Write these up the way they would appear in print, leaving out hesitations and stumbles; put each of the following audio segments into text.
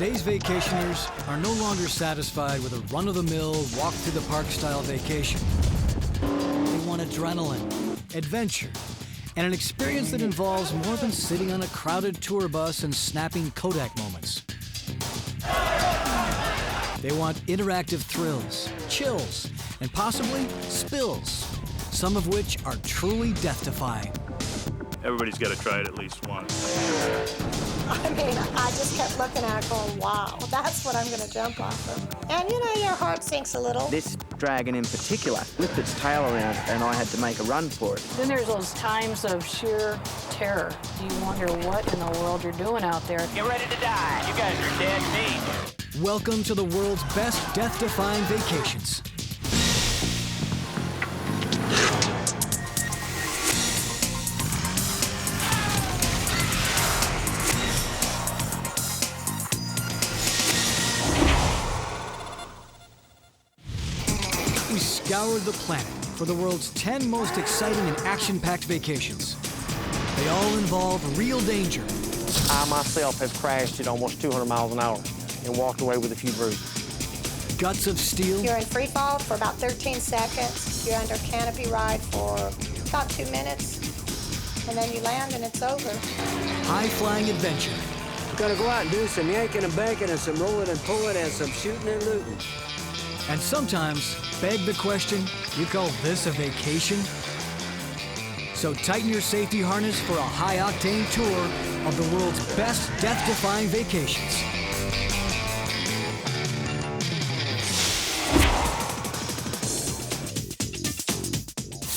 Today's vacationers are no longer satisfied with a run-of-the-mill, walk-through-the-park-style vacation. They want adrenaline, adventure, and an experience that involves more than sitting on a crowded tour bus and snapping Kodak moments. They want interactive thrills, chills, and possibly spills, some of which are truly death-defying. Everybody's got to try it at least once. I mean, I just kept looking at it going, wow, that's what I'm going to jump off of. And, you know, your heart sinks a little. This dragon in particular whipped its tail around and I had to make a run for it. Then there's those times of sheer terror. You wonder what in the world you're doing out there. Get ready to die. You guys are dead meat. Welcome to the world's best death-defying vacations. We scoured the planet for the world's 10 most exciting and action-packed vacations. They all involve real danger. I myself have crashed at almost 200 miles an hour and walked away with a few bruises. Guts of steel. You're in free fall for about 13 seconds. You're under canopy ride for about 2 minutes. And then you land and it's over. High-flying adventure. Gonna go out and do some yanking and banking and some rolling and pulling and some shooting and looting. And sometimes beg the question, you call this a vacation? So tighten your safety harness for a high-octane tour of the world's best death-defying vacations.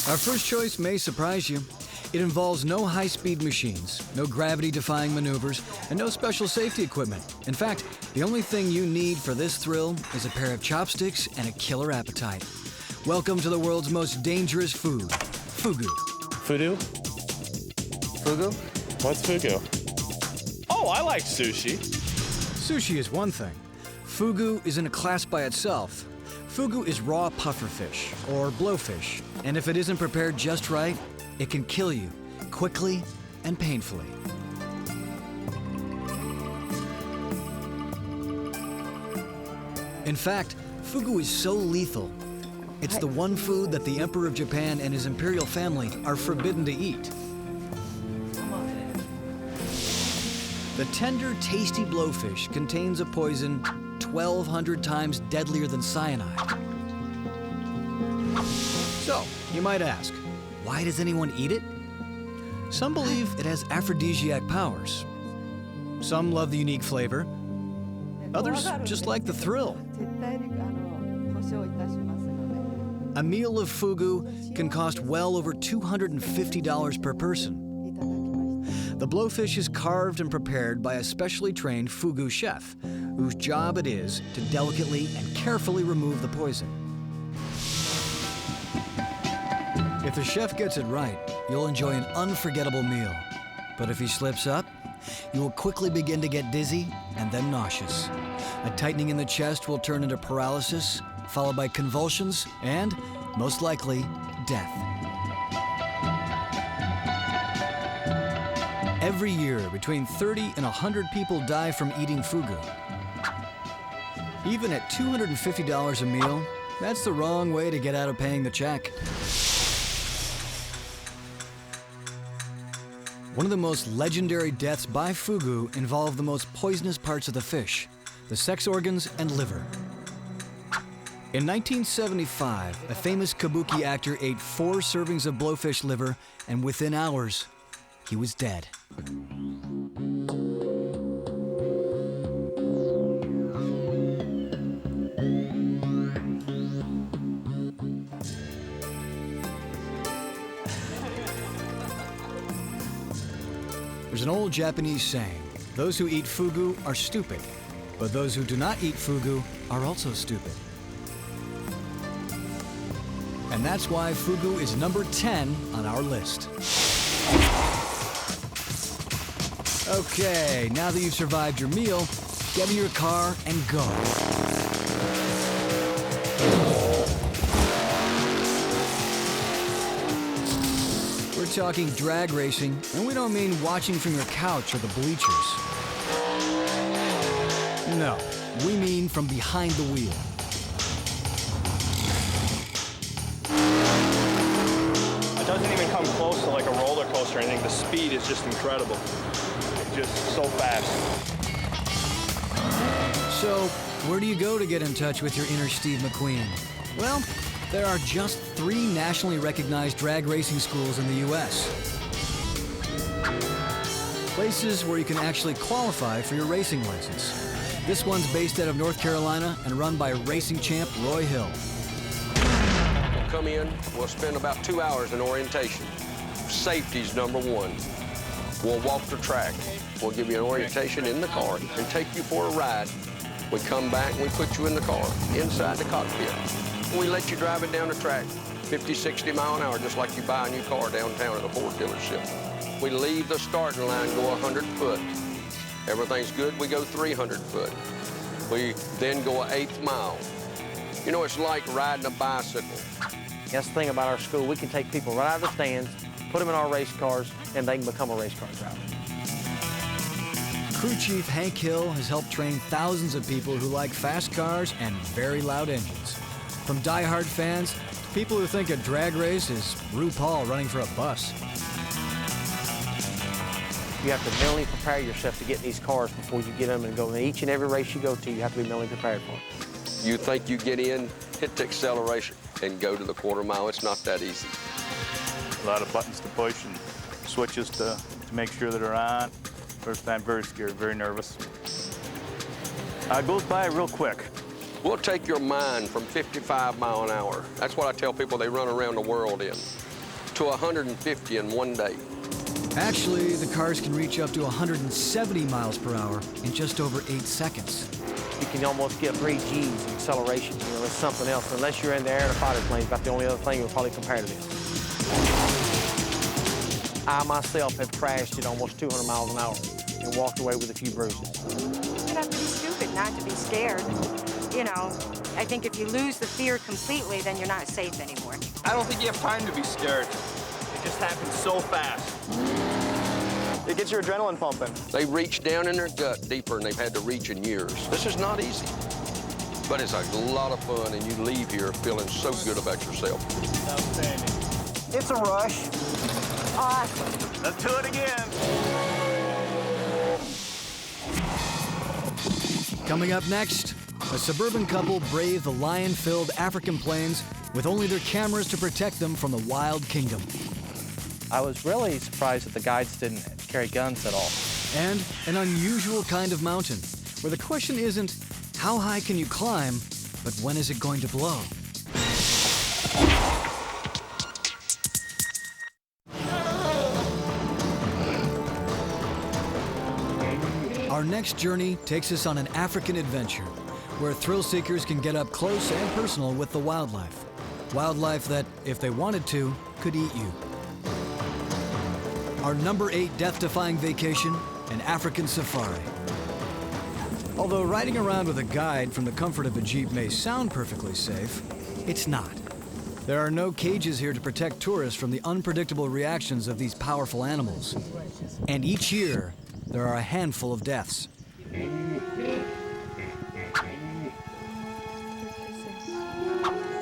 Our first choice may surprise you. It involves no high-speed machines, no gravity-defying maneuvers, and no special safety equipment. In fact, the only thing you need for this thrill is a pair of chopsticks and a killer appetite. Welcome to the world's most dangerous food, Fugu. Fugu? Fugu? What's Fugu? Oh, I like sushi. Sushi is one thing. Fugu is in a class by itself. Fugu is raw pufferfish, or blowfish, and if it isn't prepared just right, it can kill you, quickly and painfully. In fact, Fugu is so lethal, it's the one food that the Emperor of Japan and his imperial family are forbidden to eat. The tender, tasty blowfish contains a poison 1,200 times deadlier than cyanide. So, you might ask, why does anyone eat it? Some believe it has aphrodisiac powers. Some love the unique flavor. Others just like the thrill. A meal of Fugu can cost well over $250 per person. The blowfish is carved and prepared by a specially trained Fugu chef, whose job it is to delicately and carefully remove the poison. If the chef gets it right, you'll enjoy an unforgettable meal. But if he slips up, you will quickly begin to get dizzy and then nauseous. A tightening in the chest will turn into paralysis, followed by convulsions and, most likely, death. Every year, between 30 and 100 people die from eating Fugu. Even at $250 a meal, that's the wrong way to get out of paying the check. One of the most legendary deaths by Fugu involved the most poisonous parts of the fish, the sex organs and liver. In 1975, a famous kabuki actor ate 4 servings of blowfish liver, and within hours, he was dead. There's an old Japanese saying, those who eat Fugu are stupid, but those who do not eat Fugu are also stupid. And that's why Fugu is number 10 on our list. Okay, now that you've survived your meal, get in your car and go. We're talking drag racing, and we don't mean watching from your couch or the bleachers. No, we mean from behind the wheel. It doesn't even come close to like a roller coaster or anything. The speed is just incredible. It's just so fast. So, where do you go to get in touch with your inner Steve McQueen? Well, there are just 3 nationally recognized drag racing schools in the U.S. Places where you can actually qualify for your racing license. This one's based out of North Carolina and run by racing champ Roy Hill. We'll come in, we'll spend about 2 hours in orientation. Safety's number 1. We'll walk the track. We'll give you an orientation in the car and take you for a ride. We come back and we put you in the car, inside the cockpit. We let you drive it down the track, 50, 60 mile an hour, just like you buy a new car downtown at a Ford dealership. We leave the starting line, go 100 foot. Everything's good, we go 300 foot. We then go an 1/8 mile. You know, it's like riding a bicycle. That's the thing about our school. We can take people right out of the stands, put them in our race cars, and they can become a race car driver. Crew Chief Hank Hill has helped train thousands of people who like fast cars and very loud engines. From die-hard fans to people who think a drag race is RuPaul running for a bus. You have to mentally prepare yourself to get in these cars before you get them and go. And each and every race you go to, you have to be mentally prepared for it. You think you get in, hit the acceleration, and go to the quarter mile. It's not that easy. A lot of buttons to push and switches to make sure that they're on. First time, very scared, very nervous. It goes by real quick. We'll take your mind from 55 mile an hour. That's what I tell people they run around the world in, to 150 in one day. Actually, the cars can reach up to 170 miles per hour in just over 8 seconds. You can almost get 3 Gs in acceleration. You know, it's something else. Unless you're in the air in a fighter plane, it's about the only other thing you'll probably compare to this. I myself have crashed at almost 200 miles an hour and walked away with a few bruises. You have to be stupid not to be scared. You know, I think if you lose the fear completely, then you're not safe anymore. I don't think you have time to be scared. It just happens so fast. It gets your adrenaline pumping. They reach down in their gut deeper than they've had to reach in years. This is not easy, but it's a lot of fun, and you leave here feeling so good about yourself. Outstanding. It's a rush. Awesome. Let's do it again. Coming up next, a suburban couple brave the lion-filled African plains with only their cameras to protect them from the wild kingdom. I was really surprised that the guides didn't carry guns at all. And an unusual kind of mountain, where the question isn't how high can you climb, but when is it going to blow? Our next journey takes us on an African adventure, where thrill seekers can get up close and personal with the wildlife. Wildlife that, if they wanted to, could eat you. Our number 8 death-defying vacation, an African safari. Although riding around with a guide from the comfort of a Jeep may sound perfectly safe, it's not. There are no cages here to protect tourists from the unpredictable reactions of these powerful animals. And each year, there are a handful of deaths.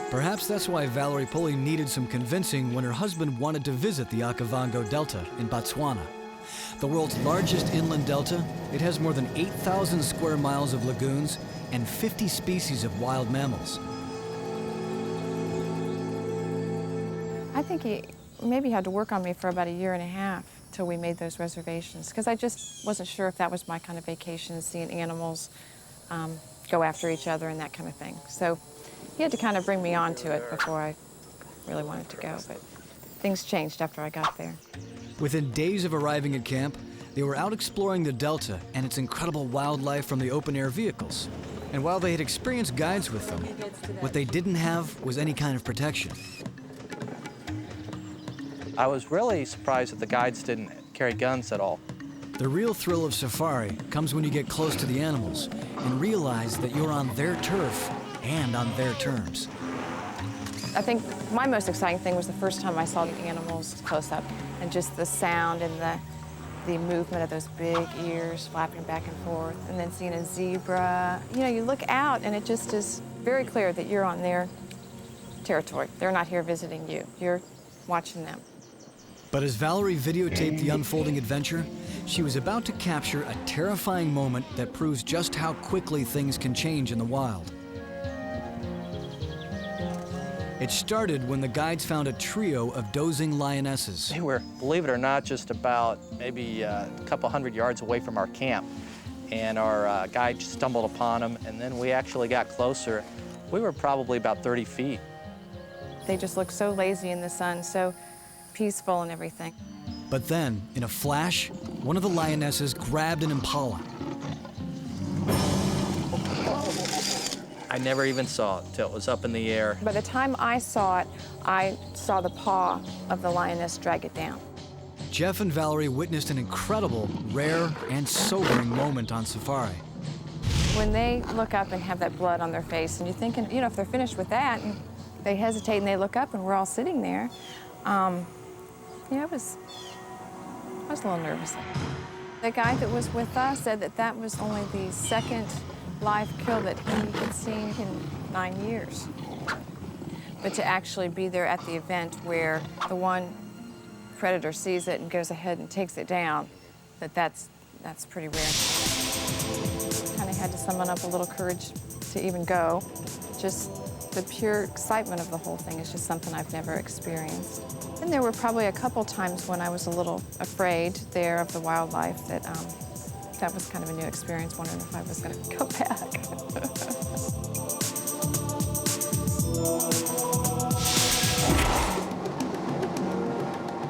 Perhaps that's why Valerie Pulley needed some convincing when her husband wanted to visit the Okavango Delta in Botswana. The world's largest inland delta, it has more than 8,000 square miles of lagoons and 50 species of wild mammals. I think he maybe had to work on me for about 1.5 years till we made those reservations, because I just wasn't sure if that was my kind of vacation, seeing animals go after each other and that kind of thing. So he had to kind of bring me on to it before I really wanted to go, but things changed after I got there. Within days of arriving at camp, they were out exploring the delta and its incredible wildlife from the open-air vehicles. And while they had experienced guides with them, what they didn't have was any kind of protection. I was really surprised that the guides didn't carry guns at all. The real thrill of safari comes when you get close to the animals and realize that you're on their turf and on their terms. I think my most exciting thing was the first time I saw the animals close up, and just the sound and the movement of those big ears flapping back and forth, and then seeing a zebra. You know, you look out and it just is very clear that you're on their territory. They're not here visiting you. You're watching them. But as Valerie videotaped the unfolding adventure, she was about to capture a terrifying moment that proves just how quickly things can change in the wild. It started when the guides found a trio of dozing lionesses. They were, believe it or not, just about maybe a couple hundred yards away from our camp. And our guide stumbled upon them, and then we actually got closer. We were probably about 30 feet. They just look so lazy in the sun, so peaceful and everything. But then, in a flash, one of the lionesses grabbed an impala. I never even saw it till it was up in the air. By the time I saw it, I saw the paw of the lioness drag it down. Jeff and Valerie witnessed an incredible, rare, and sobering moment on safari. When they look up and have that blood on their face, and you're thinking, you know, if they're finished with that, and they hesitate and they look up and we're all sitting there, yeah, I was a little nervous. The guy that was with us said that that was only the second live kill that he had seen in 9 years. But to actually be there at the event where the one predator sees it and goes ahead and takes it down, that's pretty rare. Kind of had to summon up a little courage to even go. Just the pure excitement of the whole thing is just something I've never experienced. And there were probably a couple times when I was a little afraid there of the wildlife that was kind of a new experience, wondering if I was going to go back.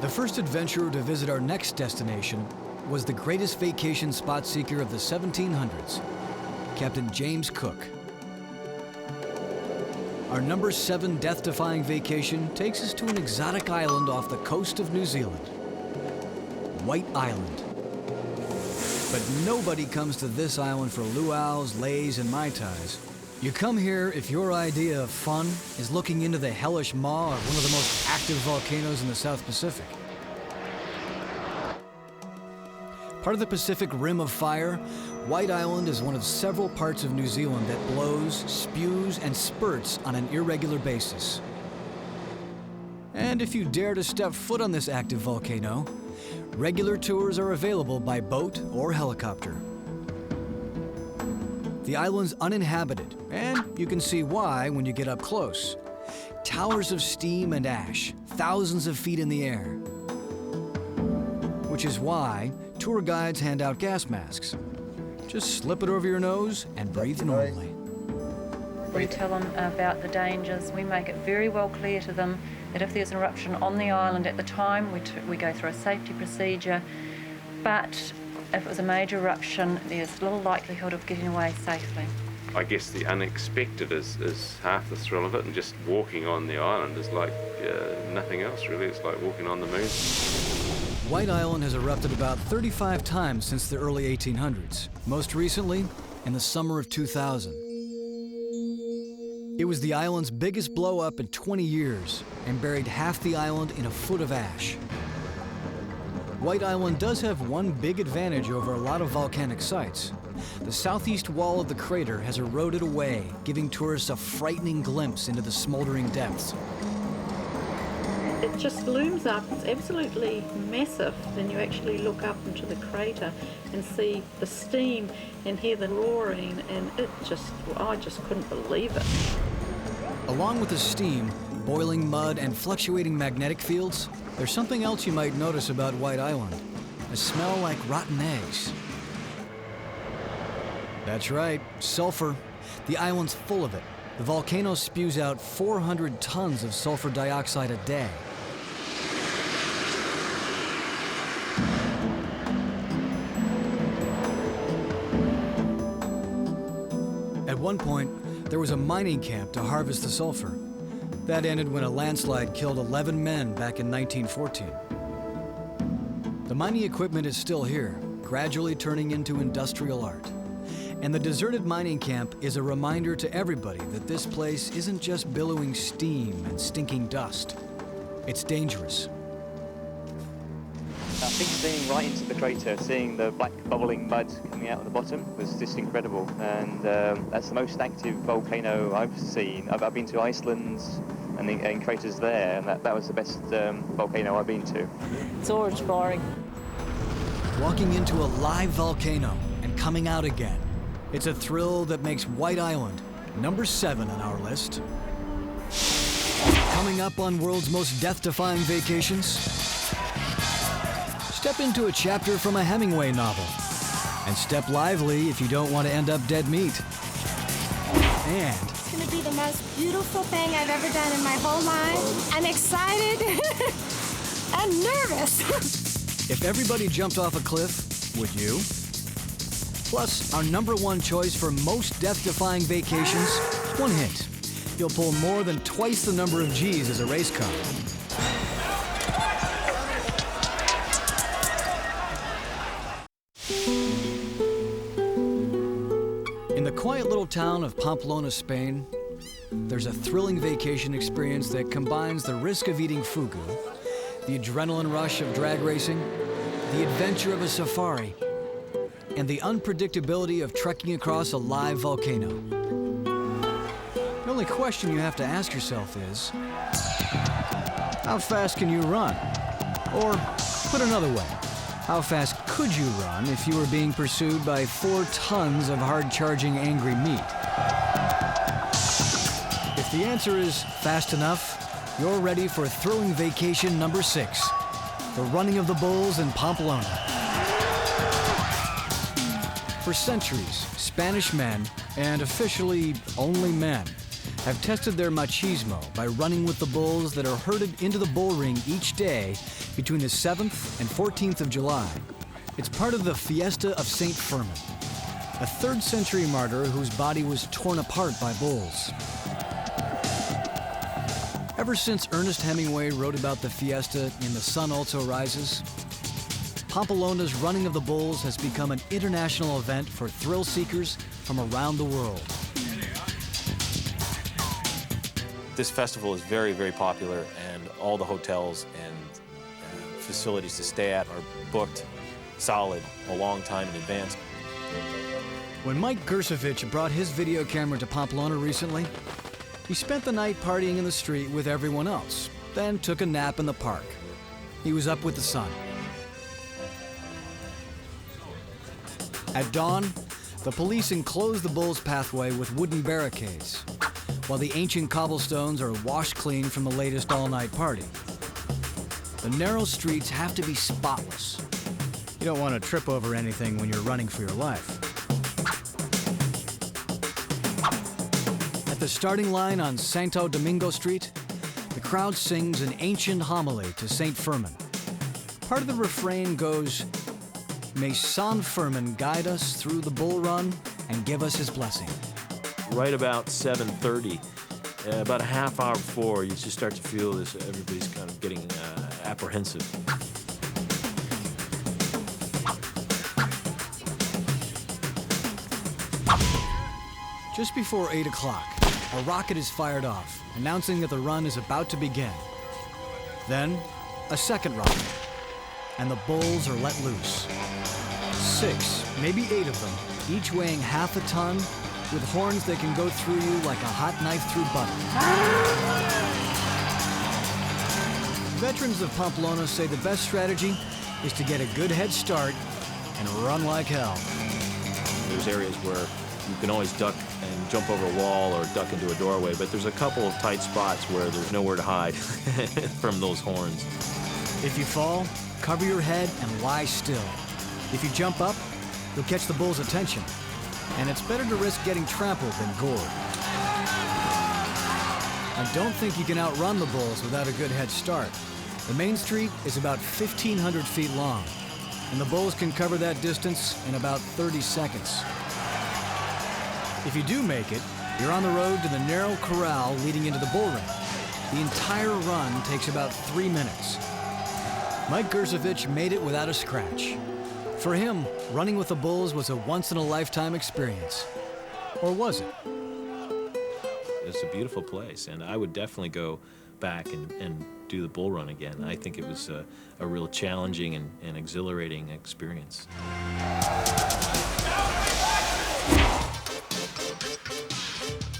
The first adventurer to visit our next destination was the greatest vacation spot seeker of the 1700s, Captain James Cook. Our number 7 death-defying vacation takes us to an exotic island off the coast of New Zealand, White Island. But nobody comes to this island for luau's, lays, and mai tais. You come here if your idea of fun is looking into the hellish maw of one of the most active volcanoes in the South Pacific. Part of the Pacific Rim of Fire, White Island is one of several parts of New Zealand that blows, spews, and spurts on an irregular basis. And if you dare to step foot on this active volcano, regular tours are available by boat or helicopter. The island's uninhabited, and you can see why when you get up close. Towers of steam and ash, thousands of feet in the air. Which is why tour guides hand out gas masks. Just slip it over your nose and breathe normally. We tell them about the dangers. We make it very well clear to them that if there's an eruption on the island at the time, we go through a safety procedure. But if it was a major eruption, there's little likelihood of getting away safely. I guess the unexpected is half the thrill of it, and just walking on the island is like nothing else really. It's like walking on the moon. White Island has erupted about 35 times since the early 1800s, most recently in the summer of 2000. It was the island's biggest blow-up in 20 years and buried half the island in a foot of ash. White Island does have one big advantage over a lot of volcanic sites. The southeast wall of the crater has eroded away, giving tourists a frightening glimpse into the smoldering depths. It just looms up. It's absolutely massive. Then you actually look up into the crater and see the steam and hear the roaring, and I just couldn't believe it. Along with the steam, boiling mud, and fluctuating magnetic fields, there's something else you might notice about White Island. A smell like rotten eggs. That's right, sulfur. The island's full of it. The volcano spews out 400 tons of sulfur dioxide a day. At one point, there was a mining camp to harvest the sulfur. That ended when a landslide killed 11 men back in 1914. The mining equipment is still here, gradually turning into industrial art. And the deserted mining camp is a reminder to everybody that this place isn't just billowing steam and stinking dust. It's dangerous. I think seeing right into the crater, seeing the black bubbling mud coming out of the bottom was just incredible. And that's the most active volcano I've seen. I've been to Iceland and craters there, and that was the best volcano I've been to. It's awe-inspiring. Walking into a live volcano and coming out again. It's a thrill that makes White Island number 7 on our list. Coming up on world's most death-defying vacations, step into a chapter from a Hemingway novel, and step lively if you don't want to end up dead meat. And it's going to be the most beautiful thing I've ever done in my whole life. I'm excited and nervous. If everybody jumped off a cliff, would you? Plus, our number 1 choice for most death-defying vacations, one hint. You'll pull more than twice the number of G's as a race car. In the quiet little town of Pamplona, Spain, there's a thrilling vacation experience that combines the risk of eating fugu, the adrenaline rush of drag racing, the adventure of a safari, and the unpredictability of trekking across a live volcano. The only question you have to ask yourself is, how fast can you run? Or, put another way, how fast could you run if you were being pursued by 4 tons of hard-charging angry meat? If the answer is fast enough, you're ready for thrilling vacation number 6, the running of the bulls in Pamplona. For centuries, Spanish men, and officially only men, have tested their machismo by running with the bulls that are herded into the bull ring each day between the 7th and 14th of July. It's part of the Fiesta of St. Firmin, a 3rd century martyr whose body was torn apart by bulls. Ever since Ernest Hemingway wrote about the fiesta in The Sun Also Rises, Pamplona's running of the bulls has become an international event for thrill seekers from around the world. This festival is very, very popular, and all the hotels and facilities to stay at are booked solid a long time in advance. When Mike Gersovich brought his video camera to Pamplona recently, he spent the night partying in the street with everyone else, then took a nap in the park. He was up with the sun. At dawn, the police enclosed the bull's pathway with wooden barricades, while the ancient cobblestones are washed clean from the latest all-night party. The narrow streets have to be spotless. You don't want to trip over anything when you're running for your life. At the starting line on Santo Domingo Street, the crowd sings an ancient homily to St. Firmin. Part of the refrain goes, "May San Firmin guide us through the bull run and give us his blessing." Right about 7:30, about a half hour before, you just start to feel this, everybody's kind of getting apprehensive. Just before 8 o'clock, a rocket is fired off, announcing that the run is about to begin. Then, a second rocket, and the bulls are let loose. 6, maybe 8 of them, each weighing half a ton, with horns that can go through you like a hot knife through butter. Veterans of Pamplona say the best strategy is to get a good head start and run like hell. There's areas where you can always duck and jump over a wall or duck into a doorway, but there's a couple of tight spots where there's nowhere to hide from those horns. If you fall, cover your head and lie still. If you jump up, you'll catch the bull's attention. And it's better to risk getting trampled than gored. I don't think you can outrun the bulls without a good head start. The main street is about 1,500 feet long, and the bulls can cover that distance in about 30 seconds. If you do make it, you're on the road to the narrow corral leading into the bull ring. The entire run takes about 3 minutes. Mike Gersovich made it without a scratch. For him, running with the bulls was a once-in-a-lifetime experience. Or was it? It's a beautiful place, and I would definitely go back and do the bull run again. I think it was a real challenging and exhilarating experience.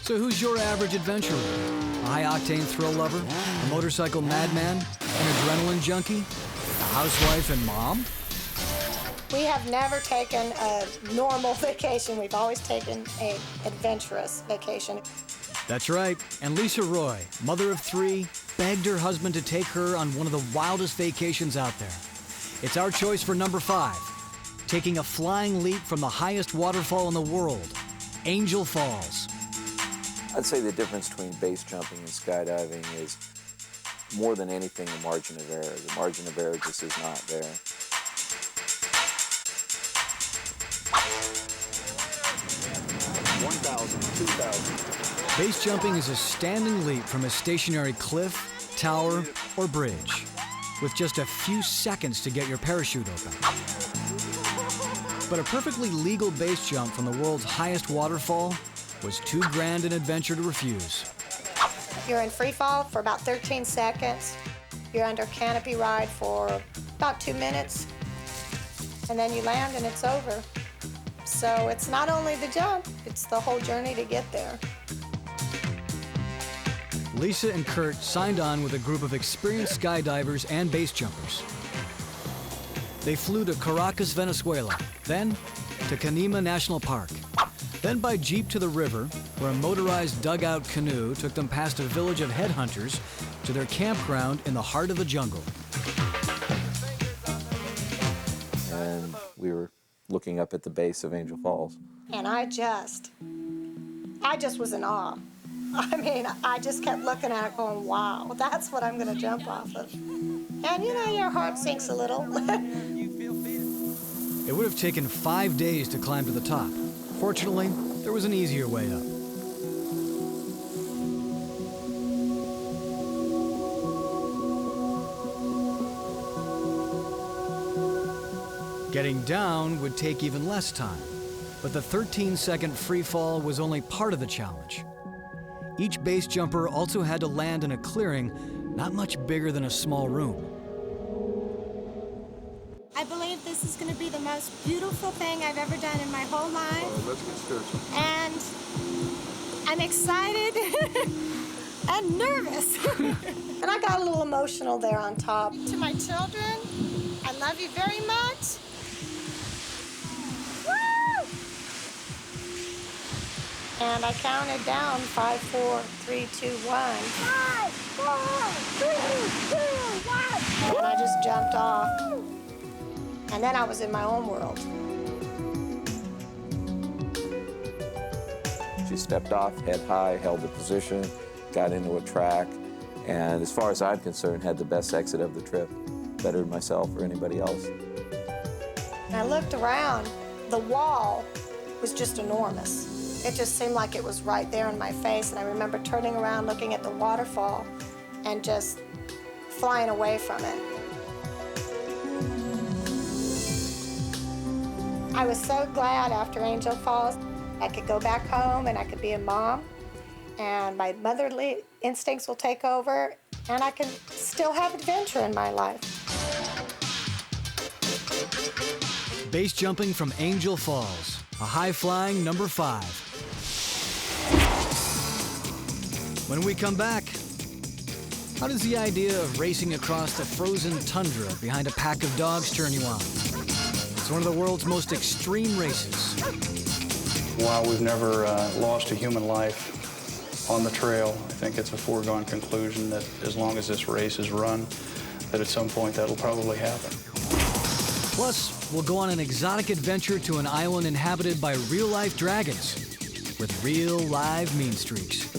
So who's your average adventurer? A high-octane thrill lover? A motorcycle madman? An adrenaline junkie? A housewife and mom? We have never taken a normal vacation. We've always taken an adventurous vacation. That's right. And Lisa Roy, mother of 3, begged her husband to take her on one of the wildest vacations out there. It's our choice for number 5, taking a flying leap from the highest waterfall in the world, Angel Falls. I'd say the difference between base jumping and skydiving is more than anything the margin of error. The margin of error just is not there. Base jumping is a standing leap from a stationary cliff, tower, or bridge, with just a few seconds to get your parachute open. But a perfectly legal base jump from the world's highest waterfall was too grand an adventure to refuse. You're in free fall for about 13 seconds. You're under canopy ride for about 2 minutes. And then you land and it's over. So it's not only the jump, it's the whole journey to get there. Lisa and Kurt signed on with a group of experienced skydivers and base jumpers. They flew to Caracas, Venezuela, then to Canima National Park, then by jeep to the river, where a motorized dugout canoe took them past a village of headhunters to their campground in the heart of the jungle. And we were looking up at the base of Angel Falls. And I just was in awe. I mean, I just kept looking at it going, wow, that's what I'm gonna jump off of. And you know, your heart sinks a little. It would have taken 5 days to climb to the top. Fortunately, there was an easier way up. Getting down would take even less time, but the 13-second free fall was only part of the challenge. Each base jumper also had to land in a clearing not much bigger than a small room. I believe this is going to be the most beautiful thing I've ever done in my whole life. Oh, let's get spiritual. And I'm excited and nervous. And I got a little emotional there on top. To my children, I love you very much. Woo! And I counted down 5, 4, 3, 2, 1. 5, 4, 3, 2, 1. And I just jumped off. And then I was in my own world. She stepped off, head high, held the position, got into a track, and as far as I'm concerned, had the best exit of the trip. Better than myself or anybody else. And I looked around. The wall was just enormous. It just seemed like it was right there in my face. And I remember turning around, looking at the waterfall, and just flying away from it. I was so glad after Angel Falls, I could go back home and I could be a mom, and my motherly instincts will take over, and I can still have adventure in my life. Base jumping from Angel Falls, a high-flying number 5. When we come back, how does the idea of racing across the frozen tundra behind a pack of dogs turn you on? It's one of the world's most extreme races. While we've never lost a human life on the trail, I think it's a foregone conclusion that as long as this race is run, that at some point that'll probably happen. Plus, we'll go on an exotic adventure to an island inhabited by real-life dragons with real live mean streaks.